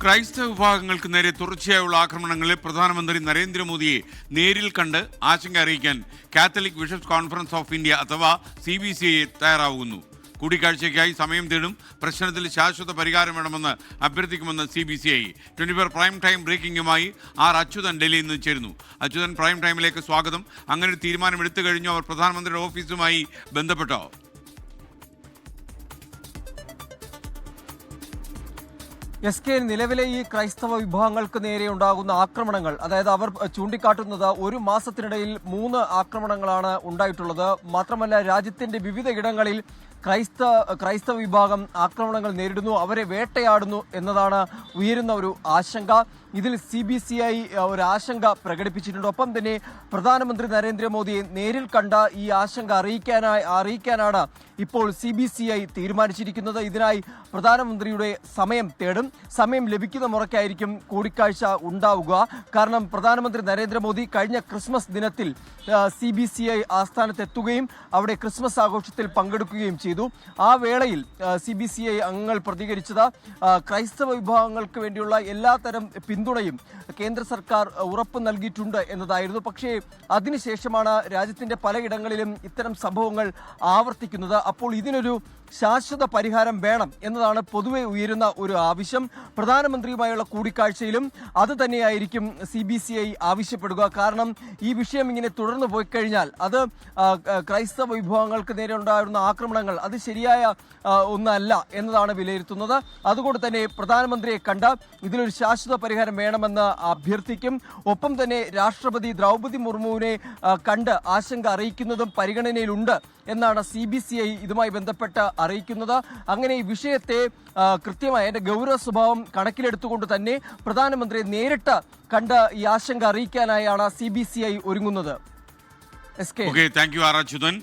ക്രൈസ്തവ വിഭാഗങ്ങൾക്ക് നേരെ തുടർച്ചയായുള്ള ആക്രമണങ്ങളിൽ പ്രധാനമന്ത്രി നരേന്ദ്രമോദിയെ നേരിൽ കണ്ട് ആശങ്ക അറിയിക്കാൻ Catholic bishops conference of India അഥവാ CBCI തയ്യാറാവുന്നു. കൂടിക്കാഴ്ചയ്ക്കായി സമയം തേടും. പ്രശ്നത്തിൽ ശാശ്വത പരിഹാരം വേണമെന്ന് അഭ്യർത്ഥിക്കുമെന്ന് CBCI. 24 പ്രൈം ടൈം ബ്രേക്കിംഗുമായി അച്യുതൻ ഡൽഹിയിൽ നിന്ന് ചേരുന്നു. അച്യുതൻ, പ്രൈം ടൈമിലേക്ക് സ്വാഗതം. അങ്ങനെ ഒരു തീരുമാനം എടുത്തു കഴിഞ്ഞു? അവർ പ്രധാനമന്ത്രിയുടെ ഓഫീസുമായി ബന്ധപ്പെട്ടോ? SK നിലവിലെ ഈ ക്രൈസ്തവ വിഭാഗങ്ങൾക്ക് നേരെ ഉണ്ടാകുന്ന ആക്രമണങ്ങൾ, അതായത് അവർ ചൂണ്ടിക്കാട്ടുന്നത് ഒരു മാസത്തിനിടയിൽ 3 ആക്രമണങ്ങളാണ് ഉണ്ടായിട്ടുള്ളത്. മാത്രമല്ല, രാജ്യത്തിന്റെ വിവിധ ഇടങ്ങളിൽ ക്രൈസ്തവ വിഭാഗം ആക്രമണങ്ങൾ നേരിടുന്നു, അവരെ വേട്ടയാടുന്നു എന്നതാണ് ഉയരുന്ന ഒരു ആശങ്ക. ഇതിൽ CBCI ഒരു ആശങ്ക പ്രകടിപ്പിച്ചിട്ടുണ്ട്. ഒപ്പം തന്നെ പ്രധാനമന്ത്രി നരേന്ദ്രമോദിയെ നേരിൽ കണ്ട ഈ ആശങ്ക അറിയിക്കാനാണ് ഇപ്പോൾ CBCI തീരുമാനിച്ചിരിക്കുന്നത്. ഇതിനായി പ്രധാനമന്ത്രിയുടെ സമയം തേടും. സമയം ലഭിക്കുന്ന മുറയ്ക്കായിരിക്കും കൂടിക്കാഴ്ച ഉണ്ടാവുക. കാരണം പ്രധാനമന്ത്രി നരേന്ദ്രമോദി കഴിഞ്ഞ ക്രിസ്മസ് ദിനത്തിൽ CBCI ആസ്ഥാനത്തെത്തുകയും അവിടെ ക്രിസ്മസ് ആഘോഷത്തിൽ പങ്കെടുക്കുകയും ചെയ്തു. ആ വേളയിൽ CBCI അംഗങ്ങൾ പ്രതികരിച്ചത് ക്രൈസ്തവ വിഭാഗങ്ങൾക്ക് വേണ്ടിയുള്ള എല്ലാത്തരം പിന്തുണയും കേന്ദ്ര സർക്കാർ ഉറപ്പ് നൽകിയിട്ടുണ്ട് എന്നതായിരുന്നു. പക്ഷേ അതിനുശേഷമാണ് രാജ്യത്തിന്റെ പലയിടങ്ങളിലും ഇത്തരം സംഭവങ്ങൾ ആവർത്തിക്കുന്നത്. അപ്പോൾ ഇതിനൊരു ശാശ്വത പരിഹാരം വേണം എന്നതാണ് പൊതുവെ ഉയരുന്ന ഒരു ആവശ്യം. പ്രധാനമന്ത്രിയുമായുള്ള കൂടിക്കാഴ്ചയിലും അത് തന്നെയായിരിക്കും CBCI ആവശ്യപ്പെടുക. കാരണം ഈ വിഷയം ഇങ്ങനെ തുടർന്നു പോയി കഴിഞ്ഞാൽ അത് ക്രൈസ്തവ വിഭാഗങ്ങൾക്ക് നേരെ ഉണ്ടായിരുന്ന ആക്രമണങ്ങൾ അത് ശരിയായ ഒന്നല്ല എന്നതാണ് വിലയിരുത്തുന്നത്. അതുകൊണ്ട് തന്നെ പ്രധാനമന്ത്രിയെ കണ്ട് ഇതിലൊരു ശാശ്വത പരിഹാരം വേണമെന്ന് അഭ്യർത്ഥിക്കും. ഒപ്പം തന്നെ രാഷ്ട്രപതി ദ്രൗപദി മുർമുവിനെ കണ്ട് ആശങ്ക അറിയിക്കുന്നതും പരിഗണനയിലുണ്ട് എന്നാണ് CBCI ഇതുമായി ബന്ധപ്പെട്ട് അറിയിക്കുന്നത്. അങ്ങനെ ഈ വിഷയത്തെ കൃത്യമായ അതിന്റെ ഗൗരവ സ്വഭാവം കണക്കിലെടുത്തുകൊണ്ട് തന്നെ പ്രധാനമന്ത്രിയെ നേരിട്ട് കണ്ട് ഈ ആശങ്ക അറിയിക്കാനായാണ് CBCI ഒരുങ്ങുന്നത്. Okay, thank you Achuthan.